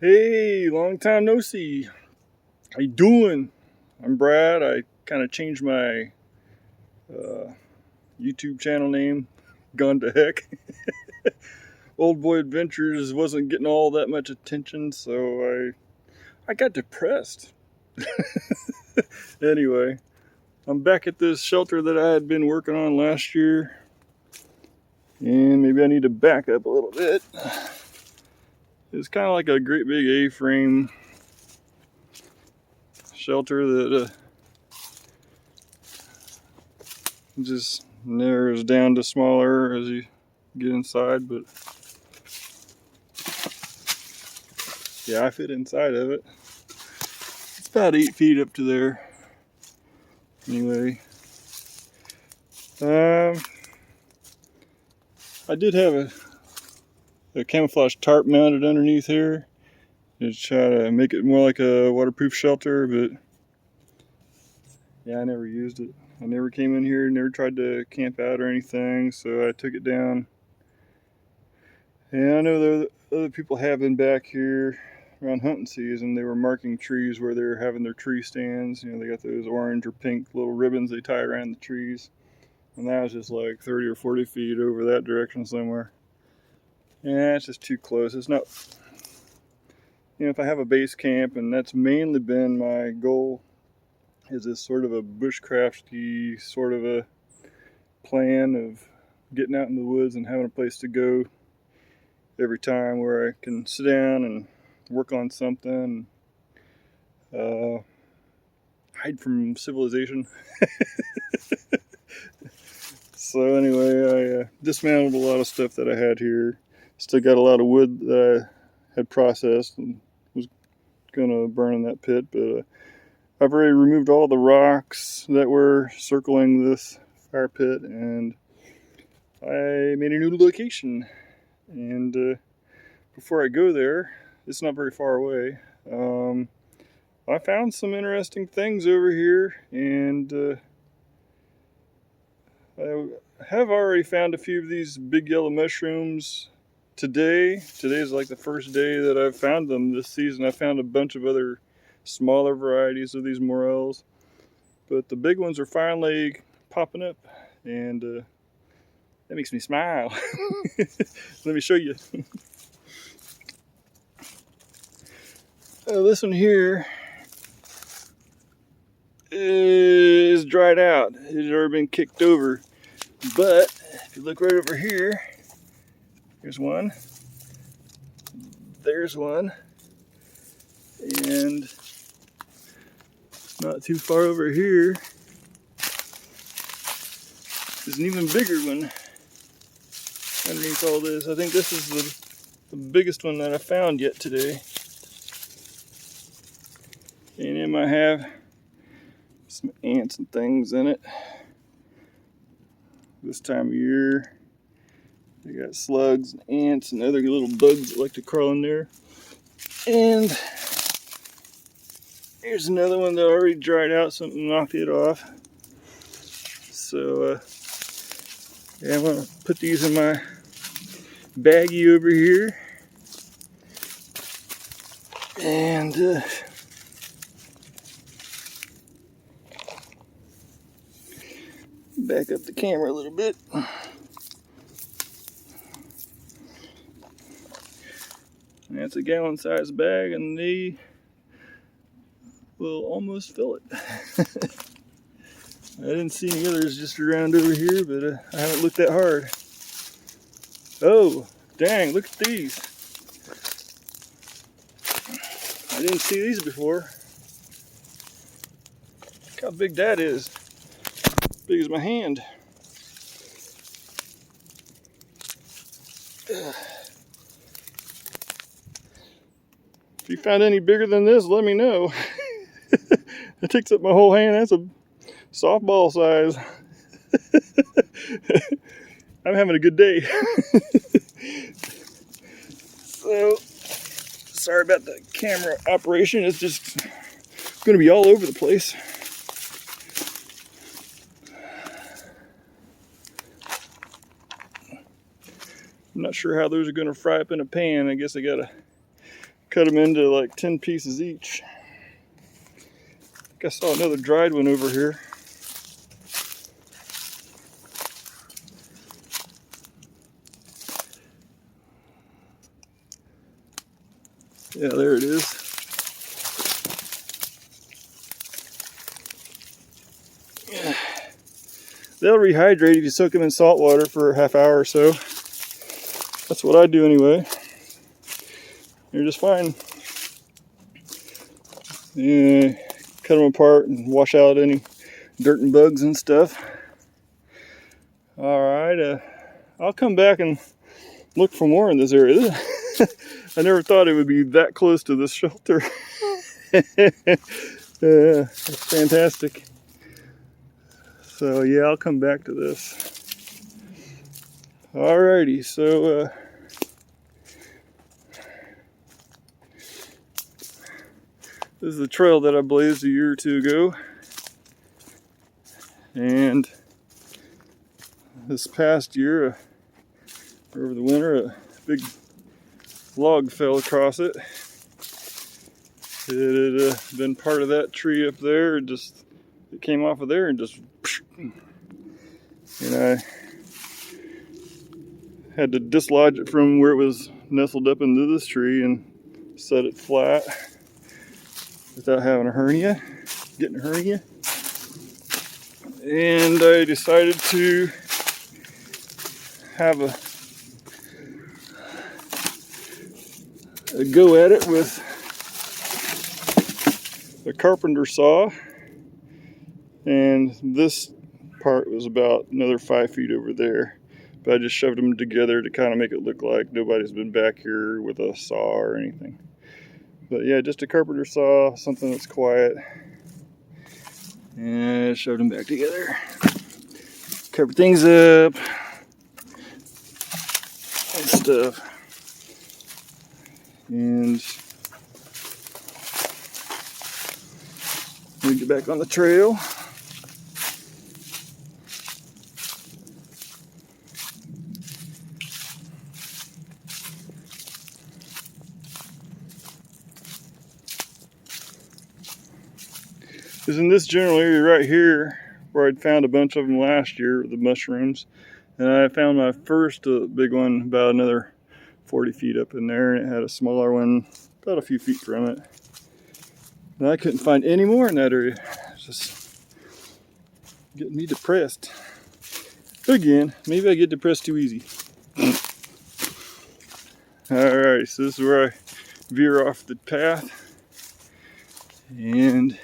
Hey, long time no see. How you doing? I'm Brad. I kind of changed my uh, YouTube channel name. Gone to heck. Old Boy Adventures wasn't getting all that much attention, so I got depressed. Anyway, I'm back at this shelter that I had been working on last year, and maybe I need to back up a little bit. It's kind of like a great big A-frame shelter that just narrows down to smaller as you get inside, but yeah, I fit inside of it. It's about 8 feet up to there. Anyway, I did have a camouflage tarp mounted underneath here to try to make it more like a waterproof shelter, but yeah, I never used it. I never came in here, never tried to camp out or anything, so I took it down. And I know the other people have been back here around hunting season. They were marking trees where they were having their tree stands. You know, they got those orange or pink little ribbons they tie around the trees. And that was just like 30 or 40 feet over that direction somewhere. Yeah, it's just too close. It's not, you know, if I have a base camp, and that's mainly been my goal, is this sort of a bushcrafty sort of a plan of getting out in the woods and having a place to go every time where I can sit down and work on something, hide from civilization. So anyway, I dismantled a lot of stuff that I had here. Still got a lot of wood that I had processed and was gonna burn in that pit, but I've already removed all the rocks that were circling this fire pit, and I made a new location. And before I go there, it's not very far away. I found some interesting things over here, and I have already found a few of these big yellow mushrooms today. Today's like the first day that I've found them this season. I found a bunch of other smaller varieties of these morels, but the big ones are finally popping up, and that makes me smile. Let me show you. This one here is dried out. It had already been kicked over. But if you look right over here, here's one. There's one. And not too far over here is an even bigger one underneath all this. I think this is the biggest one that I found yet today. And it might have some ants and things in it. This time of year, they got slugs and ants and other little bugs that like to crawl in there. And here's another one that already dried out, something knocked it off. So yeah, I'm gonna put these in my baggie over here, and back up the camera a little bit. That's a gallon-sized bag, and they will almost fill it. I didn't see any others just around over here, but I haven't looked that hard. Oh, dang, look at these. I didn't see these before. Look how big that is. As big as my hand. If you found any bigger than this, let me know. It takes up my whole hand. That's a softball size. I'm having a good day. So, sorry about the camera operation. It's just going to be all over the place. I'm not sure how those are going to fry up in a pan. I guess I got to cut them into like 10 pieces each. I think I saw another dried one over here. Yeah, there it is. They'll rehydrate if you soak them in salt water for a half hour or so. That's what I do anyway. You're just fine. Yeah, cut them apart and wash out any dirt and bugs and stuff. Alright, I'll come back and look for more in this area. I never thought it would be that close to this shelter. It's fantastic. So yeah, I'll come back to this. Alrighty, so this is the trail that I blazed a year or two ago. And this past year, over the winter, a big log fell across it. It had been part of that tree up there. It came off of there and just, and I had to dislodge it from where it was nestled up into this tree and set it flat without having getting a hernia. And I decided to have a go at it with a carpenter saw, and this part was about another 5 feet over there, but I just shoved them together to kind of make it look like nobody's been back here with a saw or anything. But yeah, just a carpenter saw, something that's quiet, and I shoved them back together, cover things up and stuff. And we get back on the trail. It's in this general area right here where I'd found a bunch of them last year, the mushrooms. And I found my first big one about another 40 feet up in there, and it had a smaller one about a few feet from it. And I couldn't find any more in that area. It's just getting me depressed. Again, maybe I get depressed too easy. Alright, so this is where I veer off the path and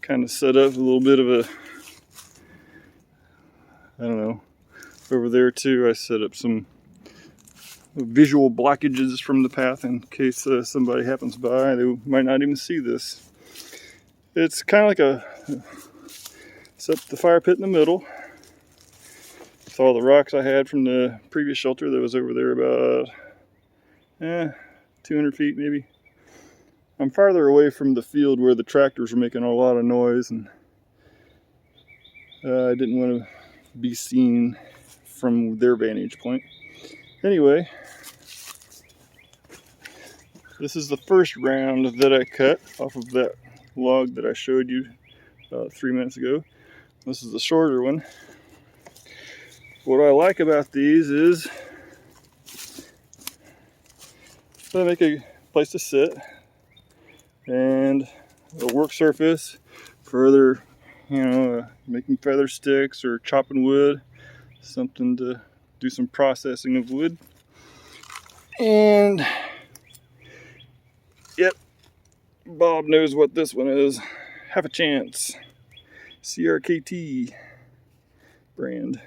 kind of set up a little bit of a, I don't know, over there too. I set up some visual blockages from the path in case somebody happens by. They might not even see this. It's kind of like set the fire pit in the middle with all the rocks I had from the previous shelter that was over there about 200 feet maybe. I'm farther away from the field where the tractors were making a lot of noise, and I didn't want to be seen from their vantage point. Anyway, this is the first round that I cut off of that log that I showed you about 3 minutes ago. This is the shorter one. What I like about these is they make a place to sit and a work surface for other, making feather sticks or chopping wood, something to do some processing of wood. And yep, Bob knows what this one is. Have a Chance CRKT brand.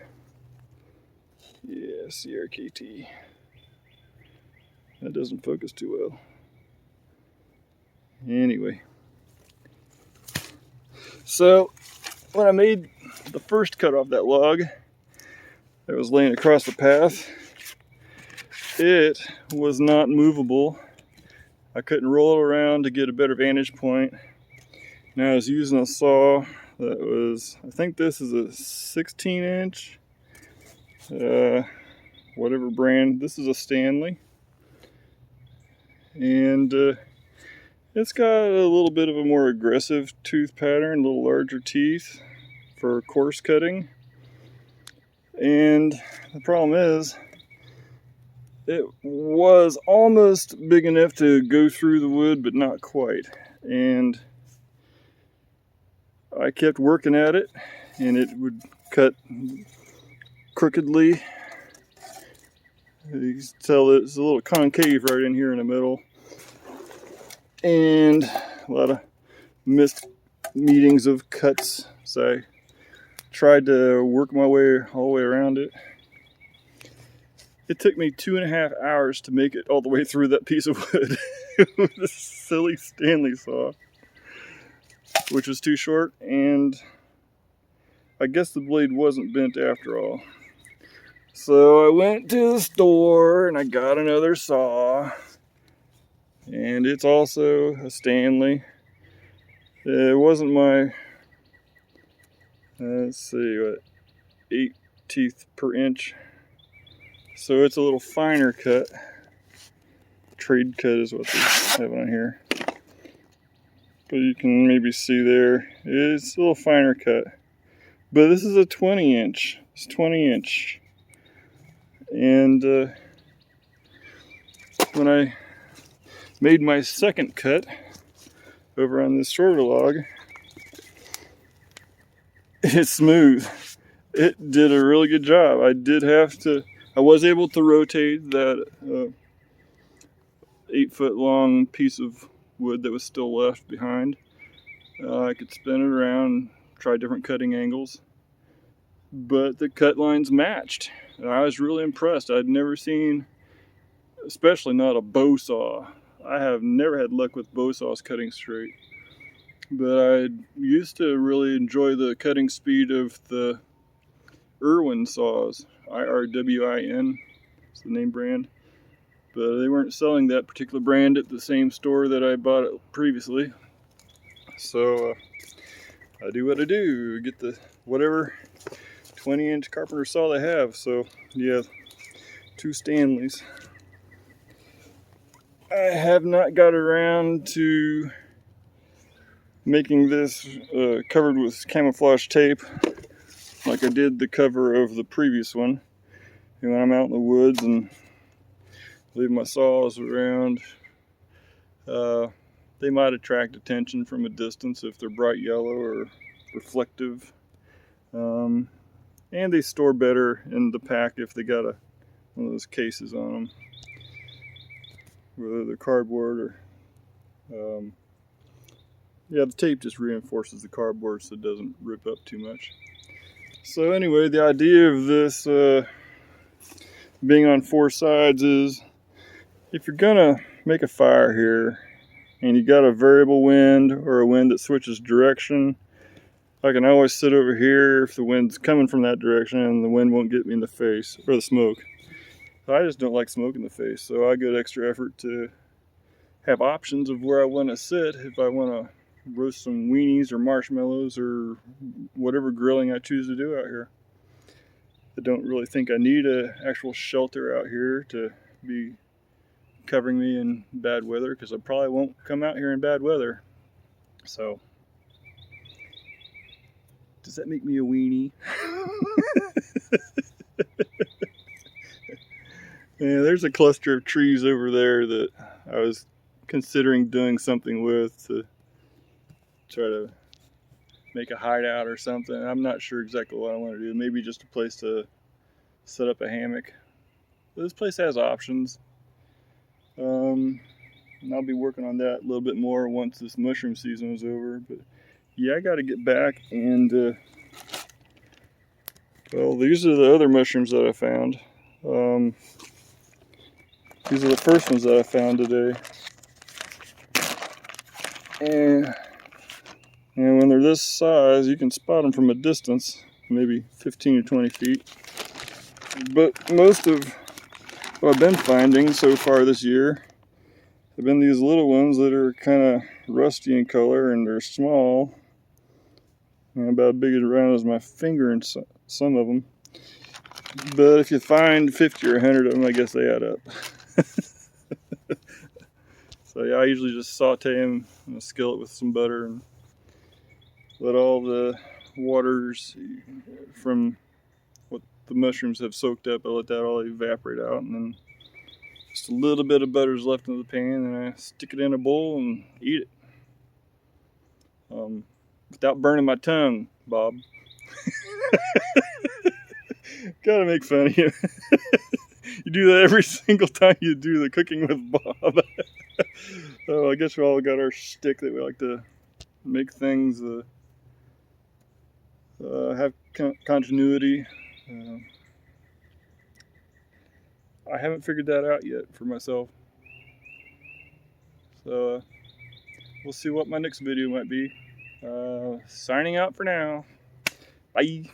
Yeah, CRKT. That doesn't focus too well. Anyway, so when I made the first cut off that log that was laying across the path, it was not movable. I couldn't roll it around to get a better vantage point. Now I was using a saw that was, I think this is a 16 inch. whatever brand. This is a Stanley, and it's got a little bit of a more aggressive tooth pattern, a little larger teeth for coarse cutting. And the problem is, it was almost big enough to go through the wood, but not quite. And I kept working at it, and it would cut crookedly. You can tell it's a little concave right in here in the middle. And a lot of missed meetings of cuts. So I tried to work my way all the way around it. It took me 2.5 hours to make it all the way through that piece of wood with this silly Stanley saw, which was too short, and I guess the blade wasn't bent after all. So I went to the store and I got another saw, and it's also a Stanley. It wasn't my, let's see, what, 8 teeth per inch. So it's a little finer cut. Trade cut is what they have on here. But you can maybe see there, it's a little finer cut. But this is a 20 inch. It's 20 inch. And when I made my second cut over on this shorter log, it's smooth. It did a really good job. I was able to rotate that 8-foot long piece of wood that was still left behind. I could spin it around, try different cutting angles, but the cut lines matched. And I was really impressed. I'd never seen, especially not a bow saw. I have never had luck with bow saws cutting straight, but I used to really enjoy the cutting speed of the Irwin saws. IRWIN is the name brand, but they weren't selling that particular brand at the same store that I bought it previously. So I do what I do, get the whatever 20-inch carpenter saw they have. So yeah, 2 Stanleys. I have not got around to making this covered with camouflage tape like I did the cover of the previous one. And when I'm out in the woods and leave my saws around, they might attract attention from a distance if they're bright yellow or reflective. And they store better in the pack if they got one of those cases on them, whether they're cardboard or yeah, the tape just reinforces the cardboard so it doesn't rip up too much. So anyway, the idea of this being on 4 sides is, if you're gonna make a fire here and you got a variable wind or a wind that switches direction, I can always sit over here if the wind's coming from that direction and the wind won't get me in the face, or the smoke. I just don't like smoke in the face, so I go extra effort to have options of where I want to sit if I want to roast some weenies or marshmallows or whatever grilling I choose to do out here. I don't really think I need an actual shelter out here to be covering me in bad weather, because I probably won't come out here in bad weather. So, does that make me a weenie? Yeah, there's a cluster of trees over there that I was considering doing something with to try to make a hideout or something. I'm not sure exactly what I want to do. Maybe just a place to set up a hammock. This place has options. And I'll be working on that a little bit more once this mushroom season is over. But yeah, I got to get back and well, these are the other mushrooms that I found. These are the first ones that I found today. And when they're this size, you can spot them from a distance, maybe 15 or 20 feet. But most of what I've been finding so far this year have been these little ones that are kind of rusty in color, and they're small, and about big around as my finger in some of them. But if you find 50 or 100 of them, I guess they add up. So yeah, I usually just saute them in a skillet with some butter and let all the waters from what the mushrooms have soaked up, I let that all evaporate out, and then just a little bit of butter is left in the pan, and I stick it in a bowl and eat it. Without burning my tongue, Bob. Gotta make fun of you. You do that every single time you do the cooking with Bob. So I guess we all got our shtick that we like to make things have continuity. I haven't figured that out yet for myself. So we'll see what my next video might be. Signing out for now. Bye.